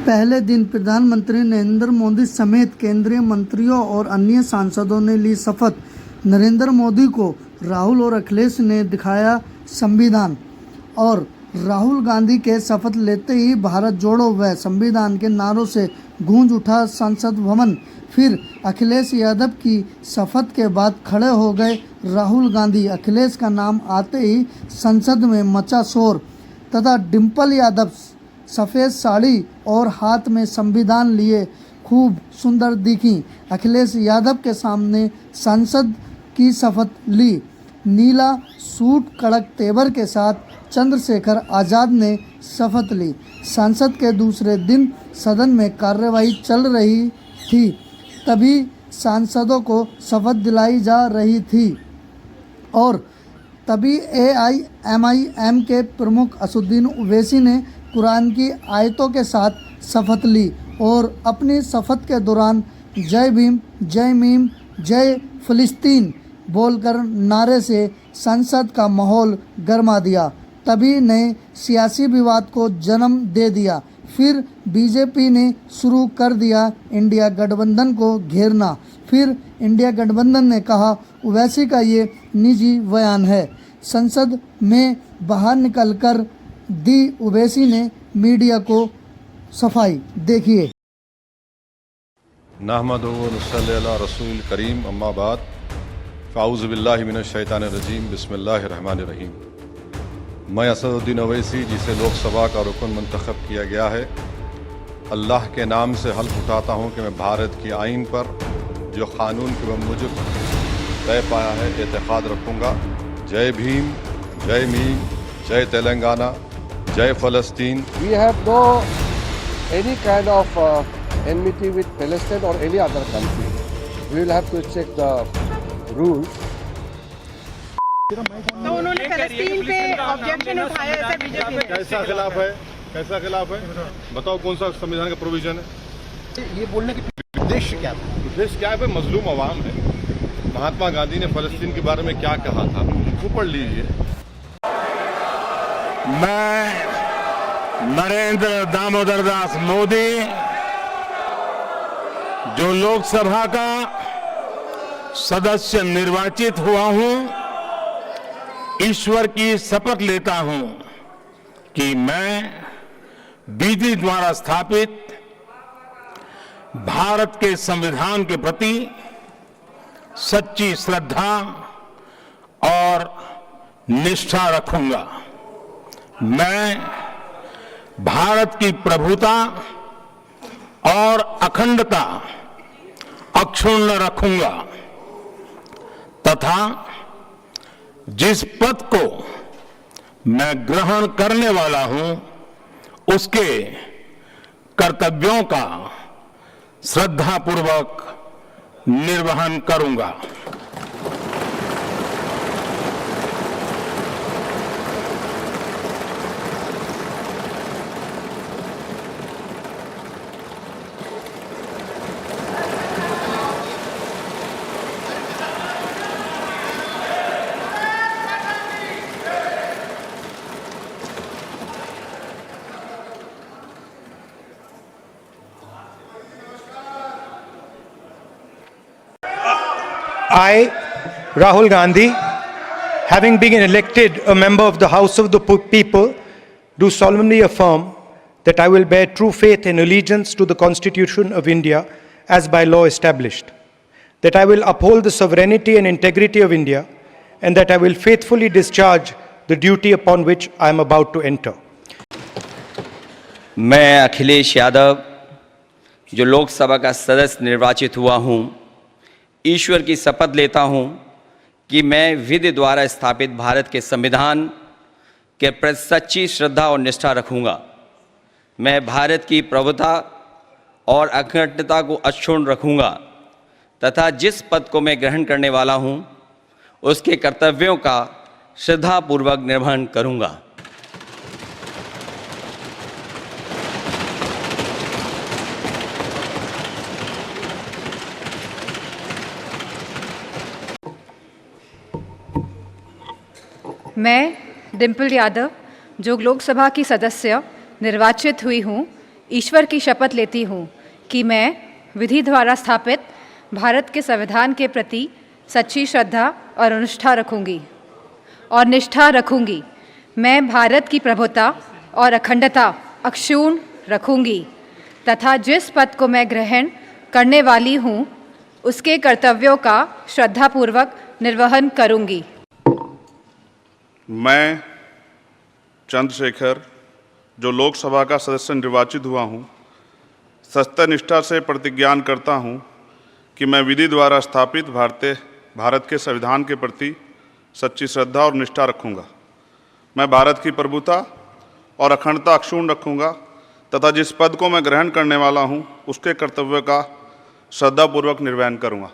पहले दिन प्रधानमंत्री नरेंद्र मोदी समेत केंद्रीय मंत्रियों और अन्य सांसदों ने ली शपथ। नरेंद्र मोदी को राहुल और अखिलेश ने दिखाया संविधान और राहुल गांधी के शपथ लेते ही भारत जोड़ो व संविधान के नारों से गूंज उठा संसद भवन। फिर अखिलेश यादव की शपथ के बाद खड़े हो गए राहुल गांधी। अखिलेश का नाम आते ही संसद में मचा शोर तथा डिम्पल यादव सफ़ेद साड़ी और हाथ में संविधान लिए खूब सुंदर दिखीं। अखिलेश यादव के सामने संसद की शपथ ली। नीला सूट कड़क तेवर के साथ चंद्रशेखर आज़ाद ने शपथ ली। संसद के दूसरे दिन सदन में कार्यवाही चल रही थी, तभी सांसदों को शपथ दिलाई जा रही थी और तभी AIMIM के प्रमुख असदुद्दीन ओवैसी ने कुरान की आयतों के साथ शपथ ली और अपनी शपथ के दौरान जय भीम, जय मीम, जय फिलिस्तीन बोलकर नारे से संसद का माहौल गरमा दिया। तभी नए सियासी विवाद को जन्म दे दिया। फिर बीजेपी ने शुरू कर दिया इंडिया गठबंधन को घेरना। फिर इंडिया गठबंधन ने कहा ओवैसी का ये निजी बयान है। संसद में बाहर निकलकर दी ओवैसी ने मीडिया को सफाई। देखिए। नहमदुहु व नसल्ली अला रसूल करीम अम्मा बाद फ़ाऊज़ु बिल्लाहि मिनश शैतानिर रजीम बिस्मिल्लाहिर रहमानिर रहीम। मैं असदुद्दीन ओवैसी, जिसे लोकसभा का रुकन मंतखब किया गया है, अल्लाह के नाम से हल्फ उठाता हूँ कि मैं भारत की आइन पर जो क़ानून के बमुजब तय पाया है एतक़ाद रखूँगा। जय भीम, जय मीम, जय तेलंगाना, जय फ़लस्तीन। We have no any kind of enmity with Palestine or any other country. We will have to check the rules. तो उन्होंने फ़लस्तीन पे ऑब्जेक्शन उठाया ऐसे बीजेपी ने। कैसा खिलाफ है? कैसा खिलाफ है? बताओ कौन सा संविधान का प्रोविजन है? ये बोलने का उद्देश्य क्या था? उद्देश्य क्या है? मजलूम अवाम है। महात्मा गांधी ने फ़लस्तीन के बारे में क्या कहा था, वो पढ़ लीजिए। मैं नरेंद्र दामोदर दास मोदी, जो लोकसभा का सदस्य निर्वाचित हुआ हूं, ईश्वर की शपथ लेता हूं कि मैं विधि द्वारा स्थापित भारत के संविधान के प्रति सच्ची श्रद्धा और निष्ठा रखूंगा। मैं भारत की प्रभुता और अखंडता अक्षुण्ण रखूंगा तथा जिस पद को मैं ग्रहण करने वाला हूं उसके कर्तव्यों का श्रद्धापूर्वक निर्वहन करूंगा। I, Rahul Gandhi, having been elected a member of the House of the People, do solemnly affirm that I will bear true faith and allegiance to the Constitution of India as by law established, that I will uphold the sovereignty and integrity of India, and that I will faithfully discharge the duty upon which I am about to enter. मैं अखिलेश यादव, जो लोकसभा का सदस्य निर्वाचित हुआ हूँ, ईश्वर की शपथ लेता हूँ कि मैं विधि द्वारा स्थापित भारत के संविधान के प्रति सच्ची श्रद्धा और निष्ठा रखूँगा। मैं भारत की प्रभुता और अखंडता को अक्षुण्ण रखूँगा तथा जिस पद को मैं ग्रहण करने वाला हूँ उसके कर्तव्यों का श्रद्धापूर्वक निर्वहन करूँगा। मैं डिम्पल यादव, जो लोकसभा की सदस्य निर्वाचित हुई हूँ, ईश्वर की शपथ लेती हूँ कि मैं विधि द्वारा स्थापित भारत के संविधान के प्रति सच्ची श्रद्धा और निष्ठा रखूँगी। मैं भारत की प्रभुता और अखंडता अक्षुण्ण रखूँगी तथा जिस पद को मैं ग्रहण करने वाली हूँ उसके कर्तव्यों का श्रद्धापूर्वक निर्वहन करूँगी। मैं चंद्रशेखर, जो लोकसभा का सदस्य निर्वाचित हुआ हूँ, सत्यनिष्ठा से प्रतिज्ञान करता हूँ कि मैं विधि द्वारा स्थापित भारत के संविधान के प्रति सच्ची श्रद्धा और निष्ठा रखूँगा। मैं भारत की प्रभुता और अखंडता अक्षुण्ण रखूँगा तथा जिस पद को मैं ग्रहण करने वाला हूँ उसके कर्तव्य का श्रद्धापूर्वक निर्वहन करूँगा।